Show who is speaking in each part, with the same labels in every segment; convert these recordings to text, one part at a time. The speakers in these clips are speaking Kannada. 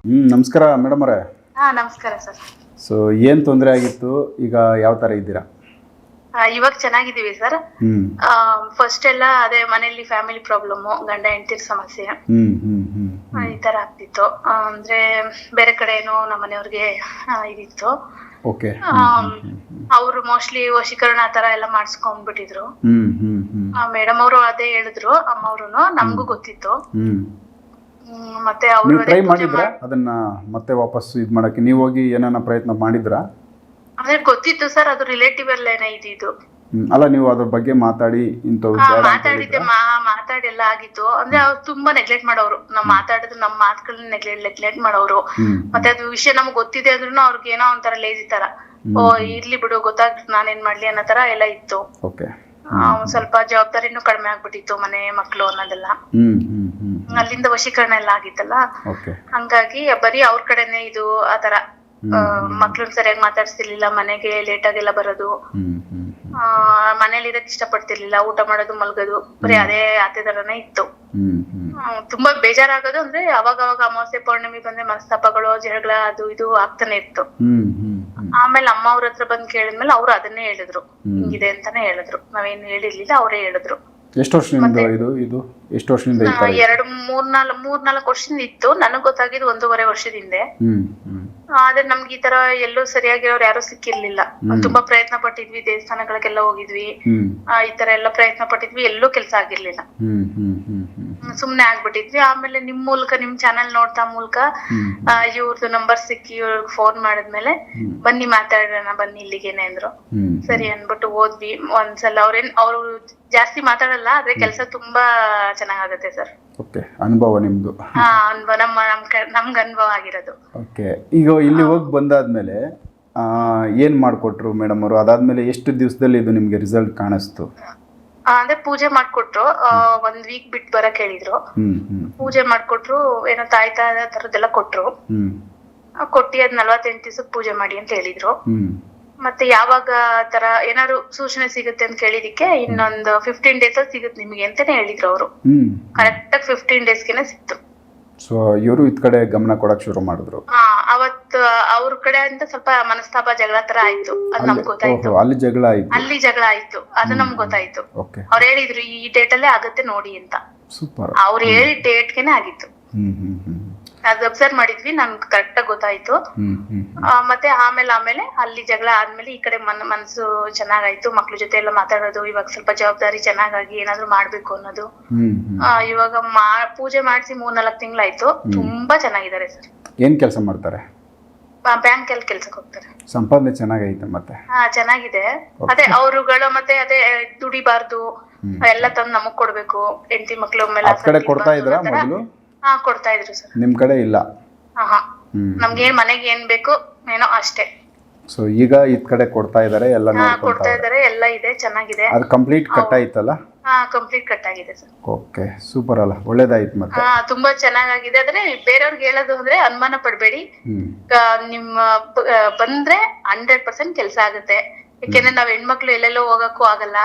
Speaker 1: ನಮಸ್ಕಾರ ಮೇಡಮ್ ಅವರೇ.
Speaker 2: ನಮಸ್ಕಾರ ಸರ್.
Speaker 1: ಸೊ ಏನು ತೊಂದರೆ ಆಗಿತ್ತು, ಈಗ ಯಾವ ಥರ ಇದ್ದೀರಾ?
Speaker 2: ಇವಾಗ ಚೆನ್ನಾಗಿದ್ದೀವಿ ಸರ್. ಫಸ್ಟ್ ಎಲ್ಲ ಅದೇ ಮನೆಯಲ್ಲಿ ಫ್ಯಾಮಿಲಿ ಪ್ರಾಬ್ಲಮ್, ಗಂಡ ಹೆಂಡತಿ ಸಮಸ್ಯೆ ಈ ತರ ಆಗ್ತಿತ್ತು. ಅಂದ್ರೆ ಬೇರೆ ಕಡೆ ಏನೋ ನಮ್ಮ ಮನೆಯವ್ರಿಗೆ ಇದಿತ್ತು.
Speaker 1: ಓಕೆ.
Speaker 2: ಅವರು ಮೋಸ್ಟ್ಲಿ ವಶೀಕರಣ ಆ ತರ ಎಲ್ಲ ಮಾಡಿಸ್ಕೊಂಡ್ಬಿಟ್ಟಿದ್ರು. ಮೇಡಮ್ ಅವರು ಅದೇ ಹೇಳಿದ್ರು, ಅಮ್ಮ ಅವ್ರುನು ನಮಗೂ ಗೊತ್ತಿತ್ತು. ಮತ್ತೆ
Speaker 1: ನೀವು ಟ್ರೈ ಮಾಡಿದ್ರಾ ಅದನ್ನ ಮತ್ತೆ ವಾಪಸ್ ಇದು ಮಾಡಕ್ಕೆ? ನೀವು ಹೋಗಿ ಏನಾನ ಪ್ರಯತ್ನ ಮಾಡಿದ್ರಾ?
Speaker 2: ಅಂದ್ರೆ ಗೊತ್ತಿತ್ತು ಸರ್, ಅದು ರಿಲೇಟಿವ್ ಅಲ್ಲೇನೆ ಇದಿದ್ದು.
Speaker 1: ಅಲ್ಲ, ನೀವು ಅದ್ರ ಬಗ್ಗೆ ಮಾತಾಡಿ ಇಂಥವು
Speaker 2: ಮಾತಾಡಿದ್ದೆ, ಮಾತಾಡಿ ಎಲ್ಲ ಆಗಿತ್ತು. ಅಂದ್ರೆ ಅವ್ರು ತುಂಬಾ ನೆಗ್ಲೆಕ್ಟ್ ಮಾಡೋರು. ನಾವ್ ಮಾತಾಡಿದ್ರು ನಮ್ಮ ಮಾತುಗಳನ್ನ ನೆಗ್ಲೆಕ್ಟ್ ಮಾಡೋರು. ಮತ್ತೆ ಅದು ವಿಷಯ ನಮ್ಗೆ ಗೊತ್ತಿದೆ ಅಂದ್ರೂ ಅವ್ರಿಗೆ ಏನೋ ಒಂಥರ ಲೇಜಿ ತರ, ಇರ್ಲಿ ಬಿಡು ಗೊತ್ತಾಗ್ತದೆ ನಾನೇನ್ ಮಾಡ್ಲಿ ಅನ್ನೋ ತರ ಎಲ್ಲ ಇತ್ತು. ಸ್ವಲ್ಪ ಜವಾಬ್ದಾರಿನೂ ಕಡಿಮೆ ಆಗ್ಬಿಟ್ಟಿತ್ತು, ಮನೆ ಮಕ್ಳು ಅನ್ನೋದೆಲ್ಲ. ಅಲ್ಲಿಂದ ವಶೀಕರಣ ಎಲ್ಲ ಆಗಿತ್ತಲ್ಲ, ಹಂಗಾಗಿ ಬರೀ ಅವ್ರ ಕಡೆನೆ ಇದು ಆತರ. ಮಕ್ಳನ್ನ ಸರಿಯಾಗಿ ಮಾತಾಡ್ಸ್ತಿರ್ಲಿಲ್ಲ, ಮನೆಗೆ ಲೇಟ್ ಆಗೆಲ್ಲ ಬರೋದು, ಮನೇಲಿ ಇರಕ್ ಇಷ್ಟ ಪಡ್ತಿರ್ಲಿಲ್ಲ, ಊಟ ಮಾಡೋದು ಮಲ್ಗೋದು, ಬರೀ ಅದೇ ತರನೇ ಇತ್ತು. ತುಂಬಾ ಬೇಜಾರಾಗೋದು ಅಂದ್ರೆ ಅವಾಗ ಅಮಾವಾಸ್ಯೆ ಪೌರ್ಣಮಿ ಬಂದ್ರೆ ಮನಸ್ತಾಪಗಳು, ಜಗಳ ಅದು ಇದು ಆಗ್ತಾನೆ ಇತ್ತು. ಆಮೇಲೆ ಅಮ್ಮ ಅವ್ರ ಹತ್ರ ಬಂದ್ ಕೇಳಿದ್ಮೇಲೆ ಅವ್ರು ಅದನ್ನೇ ಹೇಳಿದ್ರು, ಹಿಂಗಿದೆ ಅಂತಾನೆ ಹೇಳಿದ್ರು. ನಾವೇನು ಹೇಳಿರ್ಲಿಲ್ಲ, ಅವರೇ ಹೇಳಿದ್ರು.
Speaker 1: ಎಷ್ಟು ವರ್ಷದಿಂದ ಇದು ಎಷ್ಟು ವರ್ಷದಿಂದ?
Speaker 2: 3-4 ವರ್ಷದಿಂದ ಇತ್ತು. ನನಗ್ ಗೊತ್ತಾಗಿದ್ದು 1.5 ವರ್ಷದ ಹಿಂದೆ. ಆದ್ರೆ ನಮ್ಗೆ ಈ ತರ ಎಲ್ಲೂ ಸರಿಯಾಗಿರೋರು ಯಾರು ಸಿಕ್ಕಿರ್ಲಿಲ್ಲ. ತುಂಬಾ ಪ್ರಯತ್ನ ಪಟ್ಟಿದ್ವಿ, ದೇವಸ್ಥಾನಗಳಿಗೆಲ್ಲ ಹೋಗಿದ್ವಿ, ಈ ತರ ಎಲ್ಲ ಪ್ರಯತ್ನ ಪಟ್ಟಿದ್ವಿ, ಎಲ್ಲೂ ಕೆಲ್ಸ ಆಗಿರ್ಲಿಲ್ಲ. ಸುಮ್ನೆ ಆಗ್ಬಿಟ್ಟಿದ್ವಿ. ಆಮೇಲೆ ನಿಮ್ ಮೂಲಕ, ನಿಮ್ ಚಾನೆಲ್ ನೋಡ್ತಾ ಮೂಲಕ ಇವ್ರದ್ದು ನಂಬರ್ ಸಿಕ್ಕಿ ಇವ್ರಿಗೆ ಫೋನ್ ಮಾಡಿದ್ಮೇಲೆ ಬನ್ನಿ ಮಾತಾಡೋಣ, ಬನ್ನಿ ಇಲ್ಲಿಗೇನೆ ಅಂದ್ರು. ಸರಿ ಅನ್ಬಿಟ್ಟು ಹೋದ್ವಿ. ಒಂದ್ಸಲ ಅವ್ರು ಜಾಸ್ತಿ ಮಾತಾಡಲ್ಲ, ಆದ್ರೆ ಕೆಲಸ ತುಂಬಾ ಚೆನ್ನಾಗಾಗತ್ತೆ ಸರ್.
Speaker 1: ಅನುಭವ ನಿಮ್ದು?
Speaker 2: ಅನುಭವ ನಮ್ಗೆ ಅನುಭವ ಆಗಿರೋದು.
Speaker 1: ಓಕೆ. ಈಗ ಇಲ್ಲಿ ಹೋಗಿ ಬಂದಾದ್ಮೇಲೆ ಏನ್ ಮಾಡ್ಕೊಟ್ರು ಮೇಡಮ್ ಅವರು? ಅದಾದ್ಮೇಲೆ ಎಷ್ಟು ದಿವಸದಲ್ಲಿ ಇದು ನಿಮ್ಗೆ ರಿಸಲ್ಟ್ ಕಾಣಿಸ್ತು?
Speaker 2: ಅಂದ್ರೆ ಪೂಜೆ ಮಾಡ್ಕೊಟ್ರು, 1 ವೀಕ್ ಬಿಟ್ಟು ಬರಕ್ ಹೇಳಿದ್ರು. ಪೂಜೆ ಮಾಡ್ಕೊಟ್ರು, ಏನೋ ತಾಯ್ತ ತರದೆಲ್ಲ ಕೊಟ್ರು. ಕೊಟ್ಟಿ ಅದ್ 48 ದಿವಸಕ್ಕೆ ಪೂಜೆ ಮಾಡಿ ಅಂತ ಹೇಳಿದ್ರು. ಮತ್ತೆ ಯಾವಾಗ ತರ ಏನಾದ್ರು ಸೂಚನೆ ಸಿಗುತ್ತೆ ಅಂತ ಕೇಳಿದಿಕ್ಕೆ ಇನ್ನೊಂದು 15 ಡೇಸ್ ಅಲ್ಲಿ ಸಿಗುತ್ತೆ ನಿಮಗೆ ಅಂತಾನೆ ಹೇಳಿದ್ರು ಅವರು. ಕರೆಕ್ಟ್ ಆಗಿ 15 ಡೇಸ್ಗೆನೆ ಸಿಕ್ತು.
Speaker 1: ಸೊ ಇವರು ಇದ್ ಕಡೆ ಗಮನ ಕೊಡಕ್ ಶುರು ಮಾಡಿದ್ರು.
Speaker 2: ಅವತ್ತು ಅವ್ರ ಕಡೆ ಅಂತ ಸ್ವಲ್ಪ ಮನಸ್ತಾಪ, ಜಗಳ ತರ ಆಯ್ತು. ಅದು ನಮ್ಗೆ ಗೊತ್ತಾಯ್ತು.
Speaker 1: ಅಲ್ಲಿ ಜಗಳ
Speaker 2: ಆಯ್ತು, ಅದು ನಮ್ಗೆ ಗೊತ್ತಾಯ್ತು. ಅವ್ರು ಹೇಳಿದ್ರು ಈ ಡೇಟ್ ಅಲ್ಲೇ ಆಗುತ್ತೆ ನೋಡಿ ಅಂತ.
Speaker 1: ಸೂಪರ್.
Speaker 2: ಅವ್ರು ಹೇಳಿ ಡೇಟ್ಗೆನೆ ಆಗಿತ್ತು. ಅದು ಅಬ್ಸರ್ವ್ ಮಾಡಿದ್ವಿ, ನಮ್ಗೆ ಕರೆಕ್ಟ್ ಆಗಿ ಗೊತ್ತಾಯ್ತು. ಮತ್ತೆ ಆಮೇಲೆ ಅಲ್ಲಿ ಜಗಳ ಆದ್ಮೇಲೆ ಈ ಕಡೆ ಮನಸ್ಸು ಚೆನ್ನಾಗಾಯ್ತು. ಮಕ್ಳ ಜೊತೆ ಎಲ್ಲ ಮಾತಾಡೋದು, ಇವಾಗ ಸ್ವಲ್ಪ ಜವಾಬ್ದಾರಿ ಚೆನ್ನಾಗಾಗಿ ಏನಾದ್ರು ಮಾಡ್ಬೇಕು ಅನ್ನೋದು. ಇವಾಗ ಪೂಜೆ ಮಾಡಿಸಿ 3-4 ತಿಂಗಳಾಯ್ತು. ತುಂಬಾ ಚೆನ್ನಾಗಿದ್ದಾರೆ ಸರ್.
Speaker 1: ಏನ್ ಕೆಲಸ ಮಾಡ್ತಾರೆ?
Speaker 2: ಬ್ಯಾಂಕ್ ಅಲ್ಲಿ ಕೆಲ್ಸಕ್ಕೆ ಹೋಗ್ತಾರೆ.
Speaker 1: ಸಂಪಾದನೆ ಚೆನ್ನಾಗೈತೆ ಮತ್ತೆ?
Speaker 2: ಚೆನ್ನಾಗಿದೆ. ಅದೇ ಅವರುಗಳು ಮತ್ತೆ ಅದೇ ದುಡಿಬಾರ್ದು, ಎಲ್ಲ ತಂದು ನಮಗ್ ಕೊಡ್ಬೇಕು. ಹೆಂಡತಿ ಮಕ್ಳು ಮೇಲೆ
Speaker 1: ಕೊಡ್ತಾ ಇದ್ರ ಮೊದಲು?
Speaker 2: ಕೊಡ್ತಾ ಇದ್ರು ಸರ್.
Speaker 1: ನಿಮ್ ಕಡೆ ಇಲ್ಲ?
Speaker 2: ನಮ್ಗೆ ಮನೆಗೆ ಏನ್ ಬೇಕು ಏನೋ ಅಷ್ಟೇ.
Speaker 1: ಸೊ ಈಗ ಇದ್ ಕಡೆ ಕೊಡ್ತಾ ಇದಾರೆ, ಎಲ್ಲ
Speaker 2: ಕೊಡ್ತಾ ಇದಾರೆ, ಎಲ್ಲ ಇದೆ, ಚೆನ್ನಾಗಿದೆ.
Speaker 1: ಅದು ಕಂಪ್ಲೀಟ್ ಕಟ್ ಆಯ್ತಲ್ಲ?
Speaker 2: ಕಂಪ್ಲೀಟ್ ಕಟ್ ಆಗಿದೆ ಸರ್.
Speaker 1: ಓಕೆ, ಸೂಪರ್ ಅಲ್ಲ, ಒಳ್ಳೇದಾಯ್ತು. ಮತ್ತೆ
Speaker 2: ತುಂಬಾ ಚೆನ್ನಾಗಿದೆ. ಆದ್ರೆ ಬೇರೆಯವ್ರಿಗೆ ಹೇಳೋದು ಅಂದ್ರೆ ಅನುಮಾನ ಪಡ್ಬೇಡಿ. ನಿಮ್ಮ ಬಂದ್ರೆ 100% ಕೆಲಸ ಆಗುತ್ತೆ. ಯಾಕೆಂದ್ರೆ ನಾವ್ ಹೆಣ್ಮಕ್ಳು ಎಲ್ಲೆಲ್ಲೋ ಹೋಗಕ್ಕೂ ಆಗಲ್ಲ.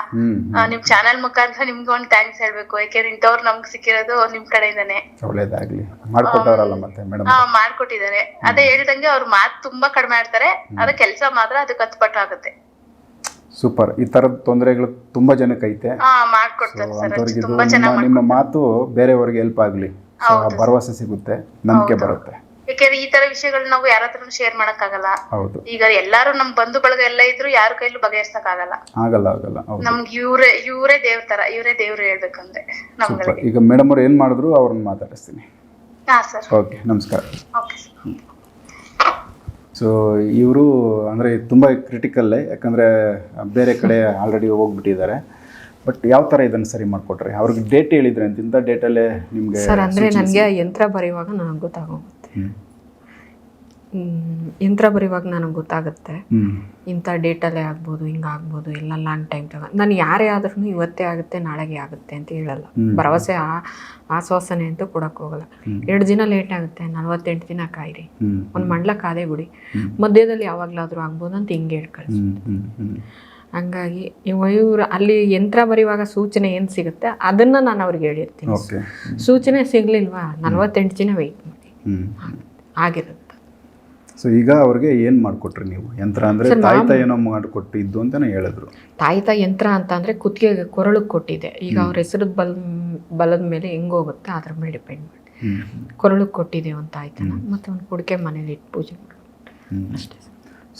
Speaker 2: ನಿಮ್ ಚಾನೆಲ್ ಮುಖಾಂತರ ನಿಮ್ಗೆ ಒಂದು ಥ್ಯಾಂಕ್ಸ್ ಹೇಳ್ಬೇಕು. ಯಾಕೆಂದ್ರೆ ಇಂಥವ್ರು ನಮ್ಗೆ ಸಿಕ್ಕಿರೋದು ನಿಮ್ ಕಡೆಯಿಂದಾನೆ.
Speaker 1: ಒಳ್ಳೇದಾಗ್ಲಿ. ಮಾಡ್ಕೊಟ್ಟವ್ರಲ್ಲ ಮತ್ತೆ ಮೇಡಮ್?
Speaker 2: ಮಾಡ್ಕೊಟ್ಟಿದ್ದಾರೆ. ಅದೇ ಹೇಳ್ದಂಗೆ ಅವ್ರ ಮಾತು ತುಂಬಾ ಕಡಿಮೆ ಆಡ್ತಾರೆ, ಅದ ಕೆಲಸ ಮಾತ್ರ ಅದಕ್ಕೆ 10 ಪಟ್ಟು ಆಗುತ್ತೆ.
Speaker 1: ಸೂಪರ್. ಈ ತರದ ತೊಂದರೆಗಳು ತುಂಬಾ ಜನಕ್ಕೆ ಐತೆ.
Speaker 2: ಮಾಡ್ಕೊಡ್ತಾರೆ ಸರ್.
Speaker 1: ನಿಮ್ಮ ಮಾತು ಬೇರೆಯವ್ರಿಗೆ ಹೆಲ್ಪ್ ಆಗ್ಲಿ, ಭರವಸೆ ಸಿಗುತ್ತೆ, ನಂಬಿಕೆ ಬರುತ್ತೆ.
Speaker 2: ಯಾಕೆಂದ್ರೆ ಈ ತರ ವಿಷಯಗಳನ್ನ ನಾವು ಯಾರ ಹತ್ರ ಶೇರ್ ಮಾಡಕ್ ಆಗಲ್ಲ. ಈಗ ಎಲ್ಲಾರು ನಮ್ ಬಂಧು ಬಳಗ ಎಲ್ಲ ಇದ್ರು ಯಾರ ಕೈಲೂ ಬಗೆಹರಿಸಕ್ ಆಗಲ್ಲ. ನಮ್ಗೆ ಇವ್ರೇ ದೇವ್ರ ತರ, ಇವ್ರೇ ದೇವ್ರು ಹೇಳ್ಬೇಕಂದ್ರೆ ನಮ್ಗೆ.
Speaker 1: ಈಗ ಮೇಡಮ್ ಅವ್ರು ಏನ್ ಮಾಡಿದ್ರು ಅವ್ರನ್ನ ಮಾತಾಡಿಸ್ತೀನಿ.
Speaker 2: ಸರ್.
Speaker 1: ಓಕೆ, ನಮಸ್ಕಾರ. ಸೊ ಇವರು ಅಂದರೆ ತುಂಬ ಕ್ರಿಟಿಕಲ್ಲೇ, ಯಾಕಂದರೆ ಬೇರೆ ಕಡೆ ಆಲ್ರೆಡಿ ಹೋಗ್ಬಿಟ್ಟಿದ್ದಾರೆ. ಬಟ್ ಯಾವ ಥರ ಇದನ್ನು ಸರಿ ಮಾಡಿಕೊಟ್ರೆ? ಅವ್ರಿಗೆ ಡೇಟ್ ಹೇಳಿದ್ರೆ ಅಂತ, ಇಂಥ ಡೇಟಲ್ಲೇ ನಿಮಗೆ?
Speaker 3: ಸರ್ ಅಂದರೆ ನನಗೆ ಯಂತ್ರ ಬರೆಯುವಾಗ ನನಗೆ ಗೊತ್ತಾಗುತ್ತೆ. ಯಂತ್ರ ಬರೆಯುವಾಗ ನನಗೆ ಗೊತ್ತಾಗುತ್ತೆ ಇಂಥ ಡೇಟಲ್ಲೇ ಆಗ್ಬೋದು, ಹಿಂಗಾಗ್ಬೋದು, ಇಲ್ಲ ಲಾಂಗ್ ಟೈಮ್ ನಾನು ಯಾರೇ ಆದ್ರೂ ಇವತ್ತೇ ಆಗುತ್ತೆ ನಾಳೆಗೆ ಆಗುತ್ತೆ ಅಂತ ಹೇಳಲ್ಲ. ಭರವಸೆ ಆಶ್ವಾಸನೆ ಅಂತೂ ಕೊಡಕ್ಕೆ ಹೋಗಲ್ಲ. 2 ದಿನ ಲೇಟ್ ಆಗುತ್ತೆ, 48 ದಿನ ಕಾಯಿರಿ, ಒಂದು ಮಂಡಲ ಕಾದೇ ಬಿಡಿ, ಮಧ್ಯದಲ್ಲಿ ಯಾವಾಗಲಾದರೂ ಆಗ್ಬೋದು ಅಂತ ಹಿಂಗೆ ಹೇಳಿ ಕಳಿಸ್ಬಿಟ್ಟು. ಹಂಗಾಗಿ ಇವರು ಅಲ್ಲಿ ಯಂತ್ರ ಬರೆಯುವಾಗ ಸೂಚನೆ ಏನು ಸಿಗುತ್ತೆ ಅದನ್ನು ನಾನು ಅವ್ರಿಗೆ ಹೇಳಿರ್ತೀನಿ. ಸೂಚನೆ ಸಿಗಲಿಲ್ವಾ 48 ದಿನ ವೆಯ್ಟ್ ಮಾಡಿ, ಆಗಿರುತ್ತೆ.
Speaker 1: ಸೊ ಈಗ ಅವ್ರಿಗೆ ಏನು ಮಾಡಿಕೊಟ್ರಿ ನೀವು? ಯಂತ್ರ ಅಂದರೆ ತಾಯ್ತ ಏನೋ ಮಾಡಿಕೊಟ್ಟಿದ್ದು ಅಂತಲೇ ಹೇಳಿದ್ರು.
Speaker 3: ತಾಯ್ತ ಯಂತ್ರ ಅಂತ ಅಂದರೆ ಕುತ್ತಿಗೆಗೆ ಕೊರಳಿಗೆ ಕೊಟ್ಟಿದೆ. ಈಗ ಅವ್ರ ಹೆಸರದ ಬಲದ ಮೇಲೆ ಹೆಂಗೋಗುತ್ತೆ ಅದ್ರ ಮೇಲೆ ಡಿಪೆಂಡ್ ಮಾಡಿ ಕೊರಳಿಗೆ ಕೊಟ್ಟಿದೆ ಒಂದು ತಾಯ್ತನ, ಮತ್ತು ಒಂದು ಕುಡಿಕೆ ಮನೇಲಿ ಇಟ್ಟು ಪೂಜೆ ಮಾಡೋದು ಅಷ್ಟೇ.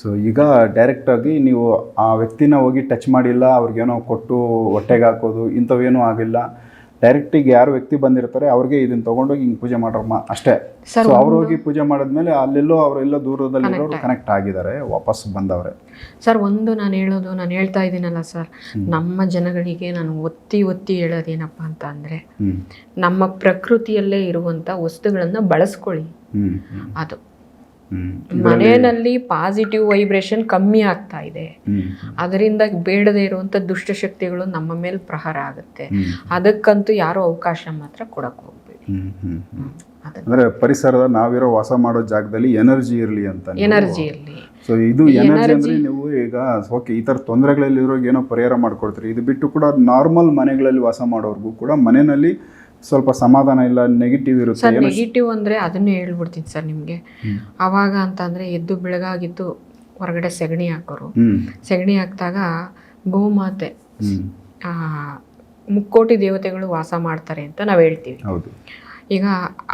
Speaker 1: ಸೊ ಈಗ ಡೈರೆಕ್ಟಾಗಿ ನೀವು ಆ ವ್ಯಕ್ತಿನ ಹೋಗಿ ಟಚ್ ಮಾಡಿಲ್ಲ, ಅವ್ರಿಗೇನೋ ಕೊಟ್ಟು ಹೊಟ್ಟೆಗೆ ಹಾಕೋದು ಇಂಥವೇನೂ ಆಗಿಲ್ಲ. ಡೈರೆಕ್ಟಿಗೆ ಯಾರು ವ್ಯಕ್ತಿ ಬಂದಿರ್ತಾರೆ ಅವ್ರಿಗೆ ಇದನ್ನು ತೊಗೊಂಡೋಗಿ ಹಿಂಗೆ ಪೂಜೆ ಮಾಡ್ರಮ್ಮ ಅಷ್ಟೇ. ಸೊ ಅವ್ರು ಹೋಗಿ ಪೂಜೆ ಮಾಡಿದ್ಮೇಲೆ ಅಲ್ಲೆಲ್ಲೋ ಅವರೆಲ್ಲೋ ದೂರದಲ್ಲಿರೋರು ಕನೆಕ್ಟ್ ಆಗಿದ್ದಾರೆ, ವಾಪಸ್ ಬಂದವ್ರೆ.
Speaker 3: ಸರ್ ನಾನು ಹೇಳ್ತಾ ಇದ್ದೀನಲ್ಲ ಸರ್, ನಮ್ಮ ಜನಗಳಿಗೆ ನಾನು ಒತ್ತಿ ಹೇಳೋದೇನಪ್ಪ ಅಂತ ಅಂದರೆ, ನಮ್ಮ ಪ್ರಕೃತಿಯಲ್ಲೇ ಇರುವಂಥ ವಸ್ತುಗಳನ್ನು ಬಳಸ್ಕೊಳ್ಳಿ. ಅದು ಮನೆಯಲ್ಲಿ ಪಾಸಿಟಿವ್ ವೈಬ್ರೇಷನ್ ಕಮ್ಮಿ ಆಗ್ತಾ ಇದೆ, ಅದರಿಂದ ಬೇಡದೇ ಇರುವಂಥ ದುಷ್ಟಶಕ್ತಿಗಳು ನಮ್ಮ ಮೇಲೆ ಪ್ರಹಾರ ಆಗುತ್ತೆ. ಅದಕ್ಕಂತೂ ಯಾರೋ ಅವಕಾಶ ಮಾತ್ರ ಕೊಡಕ್ಕೆ ಹೋಗ್ಬೇಡಿ.
Speaker 1: ಅಂದ್ರೆ ಪರಿಸರದ ನಾವಿರೋ ವಾಸ ಮಾಡೋ ಜಾಗದಲ್ಲಿ ಎನರ್ಜಿ ಇರಲಿ ಅಂತ.
Speaker 3: ಎನರ್ಜಿ ಇರಲಿ.
Speaker 1: ಸೊ ಇದು ಎನರ್ಜಿ ಅಂದ್ರೆ ನೀವು ಈಗ ಓಕೆ ಈ ಥರ ತೊಂದರೆಗಳಲ್ಲಿ ಇರೋರಿಗೆ ಏನೋ ಪರಿಹಾರ ಮಾಡ್ಕೊಡ್ತೀರಿ. ಇದು ಬಿಟ್ಟು ಕೂಡ ನಾರ್ಮಲ್ ಮನೆಗಳಲ್ಲಿ ವಾಸ ಮಾಡೋರ್ಗೂ ಕೂಡ ಮನೆಯಲ್ಲಿ ಸ್ವಲ್ಪ ಸಮಾಧಾನ ಇಲ್ಲ, ನೆಗೆಟಿವ್ ಇರುತ್ತೆ.
Speaker 3: ಸರ್ ನೆಗೆಟಿವ್ ಅಂದರೆ ಅದನ್ನೇ ಹೇಳ್ಬಿಡ್ತೀನಿ ಸರ್ ನಿಮಗೆ. ಆವಾಗ ಅಂತಂದರೆ ಎದ್ದು ಬೆಳಗಾಗಿದ್ದು ಹೊರಗಡೆ ಸೆಗಣಿ ಹಾಕೋರು. ಸೆಗಣಿ ಹಾಕಿದಾಗ ಗೋಮಾತೆ, ಮುಕ್ಕೋಟಿ ದೇವತೆಗಳು ವಾಸ ಮಾಡ್ತಾರೆ ಅಂತ ನಾವು ಹೇಳ್ತೀವಿ.
Speaker 1: ಹೌದು.
Speaker 3: ಈಗ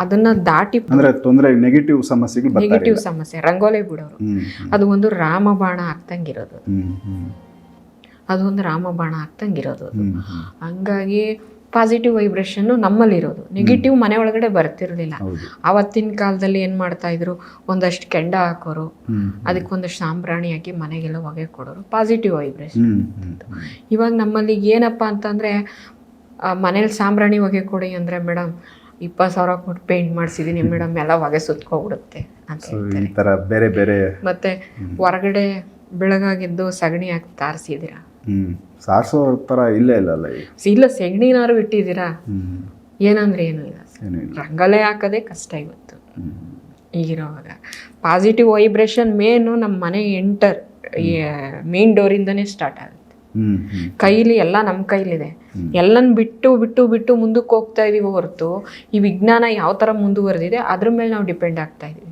Speaker 3: ಅದನ್ನ ದಾಟಿ
Speaker 1: ಅಂದ್ರೆ ತೊಂದರೆ ನೆಗೆಟಿವ್ ಸಮಸ್ಯೆಗಳು,
Speaker 3: ನೆಗೆಟಿವ್ ಸಮಸ್ಯೆ ರಂಗೋಲೆ ಬಿಡೋರು, ಅದು ಒಂದು ರಾಮಬಾಣ ಆಗ್ತಂಗಿರೋದು. ಅದು ಒಂದು ರಾಮಬಾಣ ಆಗ್ತಂಗಿರೋದು. ಹಂಗಾಗಿ ಪಾಸಿಟಿವ್ ವೈಬ್ರೇಷನ್ ನಮ್ಮಲ್ಲಿರೋದು, ನೆಗೆಟಿವ್ ಮನೆ ಒಳಗಡೆ ಬರ್ತಿರ್ಲಿಲ್ಲ. ಆವತ್ತಿನ ಕಾಲದಲ್ಲಿ ಏನು ಮಾಡ್ತಾ ಇದ್ರು, ಒಂದಷ್ಟು ಕೆಂಡ ಹಾಕೋರು, ಅದಕ್ಕೊಂದಷ್ಟು ಸಾಂಬ್ರಾಣಿ ಹಾಕಿ ಮನೆಗೆಲ್ಲ ಹೊಗೆ ಕೊಡೋರು, ಪಾಸಿಟಿವ್ ವೈಬ್ರೇಷನ್. ಇವಾಗ ನಮ್ಮಲ್ಲಿ ಏನಪ್ಪ ಅಂತಂದರೆ, ಮನೇಲಿ ಸಾಂಬ್ರಾಣಿ ಹೊಗೆ ಕೊಡಿ ಅಂದರೆ, ಮೇಡಮ್ 20,000 ಕೊಟ್ಟು ಪೇಂಟ್ ಮಾಡಿಸಿದ್ದೀನಿ ಮೇಡಮ್, ಎಲ್ಲ ಹೊಗೆ ಸುತ್ಕೊಬಿಡುತ್ತೆ ಅಂತ ಹೇಳ್ತಾರೆ.
Speaker 1: ಬೇರೆ ಬೇರೆ
Speaker 3: ಮತ್ತೆ ಹೊರಗಡೆ ಬೆಳಗಾಗಿದ್ದು ಸಗಣಿ ಹಾಕಿ ತಾರಿಸಿದ್ದೀರಾ,
Speaker 1: ಸಾರಿಸೋ ಥರ ಇಲ್ಲೇ ಇಲ್ಲಲ್ಲ.
Speaker 3: ಇಲ್ಲ ಸೆಗಣಿನಾರು ಇಟ್ಟಿದ್ದೀರಾ, ಏನಂದ್ರೆ ಏನೂ ಇಲ್ಲ. ರಂಗೋಲೆ ಹಾಕೋದೇ ಕಷ್ಟ ಇವತ್ತು ಈಗಿರೋವಾಗ. ಪಾಸಿಟಿವ್ ವೈಬ್ರೇಷನ್ ಮೇನು ನಮ್ಮ ಮನೆ ಮೇನ್ ಡೋರಿಂದನೇ ಸ್ಟಾರ್ಟ್ ಆಗುತ್ತೆ. ಕೈಲಿ ಎಲ್ಲ ನಮ್ಮ ಕೈಲಿದೆ. ಎಲ್ಲನ ಬಿಟ್ಟು ಮುಂದಕ್ಕೆ ಹೋಗ್ತಾ ಇದೀವಿ ಹೊರತು ಈ ವಿಜ್ಞಾನ ಯಾವ ಥರ ಮುಂದುವರೆದಿದೆ ಅದ್ರ ಮೇಲೆ ನಾವು ಡಿಪೆಂಡ್ ಆಗ್ತಾ ಇದೀವಿ.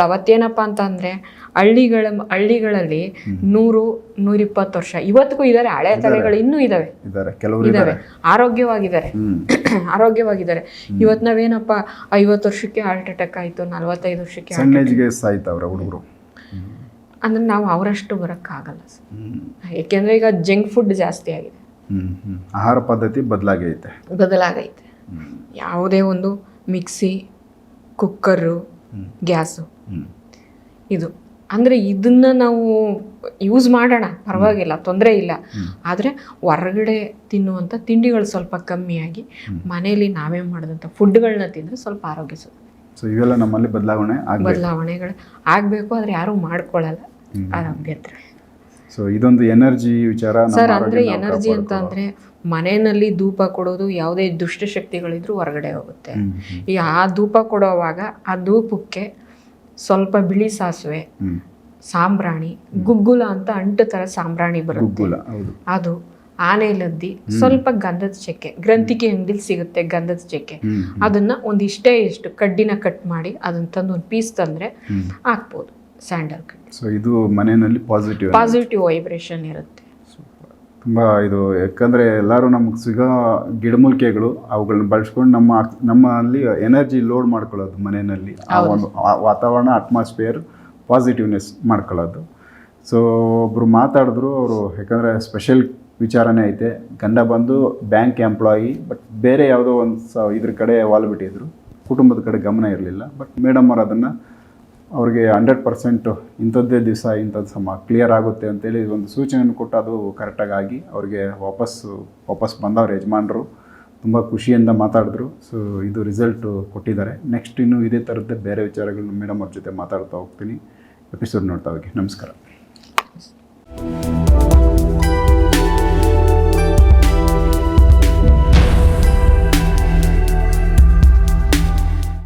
Speaker 3: ಅವತ್ತೇನಪ್ಪ ಅಂತ ಅಂದರೆ ಹಳ್ಳಿಗಳಲ್ಲಿ 100-120 ವರ್ಷ ಇವತ್ತಿಗೂ ಇದ್ದಾರೆ. ಹಳೆ ತಲೆಗಳು ಇನ್ನೂ ಇದಾವೆ, ಆರೋಗ್ಯವಾಗಿದ್ದಾರೆ. ಇವತ್ತು ನಾವೇನಪ್ಪ 50 ವರ್ಷಕ್ಕೆ ಹಾರ್ಟ್ ಅಟ್ಯಾಕ್ ಆಯಿತು, 45 ವರ್ಷಕ್ಕೆ
Speaker 1: ಹುಡುಗರು
Speaker 3: ಅಂದ್ರೆ ನಾವು ಅವರಷ್ಟು ಬರೋಕ್ಕಾಗಲ್ಲ ಸರ್. ಏಕೆಂದರೆ ಈಗ ಜಂಕ್ ಫುಡ್ ಜಾಸ್ತಿ ಆಗಿದೆ,
Speaker 1: ಆಹಾರ ಪದ್ಧತಿ
Speaker 3: ಬದಲಾಗೈತೆ. ಯಾವುದೇ ಒಂದು ಮಿಕ್ಸಿ, ಕುಕ್ಕರು, ಗ್ಯಾಸು, ಇದು ಅಂದರೆ ಇದನ್ನ ನಾವು ಯೂಸ್ ಮಾಡೋಣ, ಪರವಾಗಿಲ್ಲ, ತೊಂದರೆ ಇಲ್ಲ. ಆದರೆ ಹೊರಗಡೆ ತಿನ್ನುವಂಥ ತಿಂಡಿಗಳು ಸ್ವಲ್ಪ ಕಮ್ಮಿಯಾಗಿ ಮನೆಯಲ್ಲಿ ನಾವೇ ಮಾಡಿದಂಥ ಫುಡ್ಗಳನ್ನ ತಿಂದರೆ ಸ್ವಲ್ಪ ಆರೋಗ್ಯ ಸುಧಾರಣೆ.
Speaker 1: ಸೊ ಇವೆಲ್ಲ ನಮ್ಮಲ್ಲಿ
Speaker 3: ಬದಲಾವಣೆಗಳು ಆಗಬೇಕು, ಆದರೆ ಯಾರೂ ಮಾಡ್ಕೊಳ್ಳಲ್ಲ, ಅಭ್ಯಂತರ.
Speaker 1: ಸೊ ಇದೊಂದು ಎನರ್ಜಿ ವಿಚಾರ
Speaker 3: ಸರ್. ಅಂದರೆ ಎನರ್ಜಿ ಅಂತ ಅಂದರೆ ಮನೆಯಲ್ಲಿ ಧೂಪ ಕೊಡೋದು, ಯಾವುದೇ ದುಷ್ಟಶಕ್ತಿಗಳಿದ್ರೂ ಹೊರಗಡೆ ಹೋಗುತ್ತೆ. ಈಗ ಆ ಧೂಪ ಕೊಡೋವಾಗ ಆ ಧೂಪಕ್ಕೆ ಸ್ವಲ್ಪ ಬಿಳಿ ಸಾಸಿವೆ, ಸಾಂಬ್ರಾಣಿ, ಗುಗ್ಗುಲ ಅಂತ ಅಂಟು ಥರ ಸಾಂಬ್ರಾಣಿ ಬರುತ್ತೆ, ಅದು ಆನೆಲದ್ದಿ, ಸ್ವಲ್ಪ ಗಂಧದ ಚಕ್ಕೆ, ಗ್ರಂಥಿಗೆ ಅಂಗಡಿಲಿ ಸಿಗುತ್ತೆ ಗಂಧದ ಚಕ್ಕೆ, ಅದನ್ನ ಒಂದಿಷ್ಟೇ ಎಷ್ಟು ಕಡ್ಡಿನ ಕಟ್ ಮಾಡಿ ಅದನ್ನ ತಂದು ಒಂದು ಪೀಸ್ ತಂದರೆ ಹಾಕ್ಬೋದು, ಸ್ಯಾಂಡಲ್ ಕಡ್ಡಿ.
Speaker 1: ಸೊ ಇದು ಮನೆಯಲ್ಲಿ
Speaker 3: ಪಾಸಿಟಿವ್ ವೈಬ್ರೇಷನ್ ಇರುತ್ತೆ.
Speaker 1: ತುಂಬ ಇದು, ಯಾಕಂದರೆ ಎಲ್ಲರೂ ನಮ್ಗೆ ಸಿಗೋ ಗಿಡಮೂಲಿಕೆಗಳು ಅವುಗಳನ್ನ ಬಳಸ್ಕೊಂಡು ನಮ್ಮಲ್ಲಿ ಎನರ್ಜಿ ಲೋಡ್ ಮಾಡ್ಕೊಳ್ಳೋದು, ಮನೆಯಲ್ಲಿ ಆ ಒಂದು ವಾತಾವರಣ, ಅಟ್ಮಾಸ್ಫಿಯರ್ ಪಾಸಿಟಿವ್ನೆಸ್ ಮಾಡ್ಕೊಳ್ಳೋದು. ಸೊ ಒಬ್ಬರು ಮಾತಾಡಿದ್ರು ಅವರು, ಯಾಕಂದರೆ ಸ್ಪೆಷಲ್ ವಿಚಾರನೇ ಐತೆ. ಗಂಡ ಬಂದು ಬ್ಯಾಂಕ್ ಎಂಪ್ಲಾಯಿ, ಬಟ್ ಬೇರೆ ಯಾವುದೋ ಒಂದು ಇದ್ರ ಕಡೆ ವಾಲ್ಬಿಟ್ಟಿದ್ರು, ಕುಟುಂಬದ ಕಡೆ ಗಮನ ಇರಲಿಲ್ಲ. ಬಟ್ ಮೇಡಮ್ ಅವರು ಅದನ್ನು ಅವ್ರಿಗೆ 100% ಇಂಥದ್ದೇ ದಿವಸ ಇಂಥದ್ದು ಕ್ಲಿಯರ್ ಆಗುತ್ತೆ ಅಂತೇಳಿ ಒಂದು ಸೂಚನೆಯನ್ನು ಕೊಟ್ಟು ಅದು ಕರೆಕ್ಟಾಗಿ ಆಗಿ ಅವ್ರಿಗೆ ವಾಪಸ್ ಬಂದವ್ರು ಯಜಮಾನರು. ತುಂಬ ಖುಷಿಯಿಂದ ಮಾತಾಡಿದ್ರು. ಸೊ ಇದು ರಿಸಲ್ಟು ಕೊಟ್ಟಿದ್ದಾರೆ. ನೆಕ್ಸ್ಟ್ ಇನ್ನೂ ಇದೇ ಥರದ್ದೇ ಬೇರೆ ವಿಚಾರಗಳನ್ನ ಮೇಡಮ್ ಅವ್ರ ಜೊತೆ ಮಾತಾಡ್ತಾ ಹೋಗ್ತೀನಿ. ಎಪಿಸೋಡ್ ನೋಡ್ತಾ ಹೋಗಿ. ನಮಸ್ಕಾರ.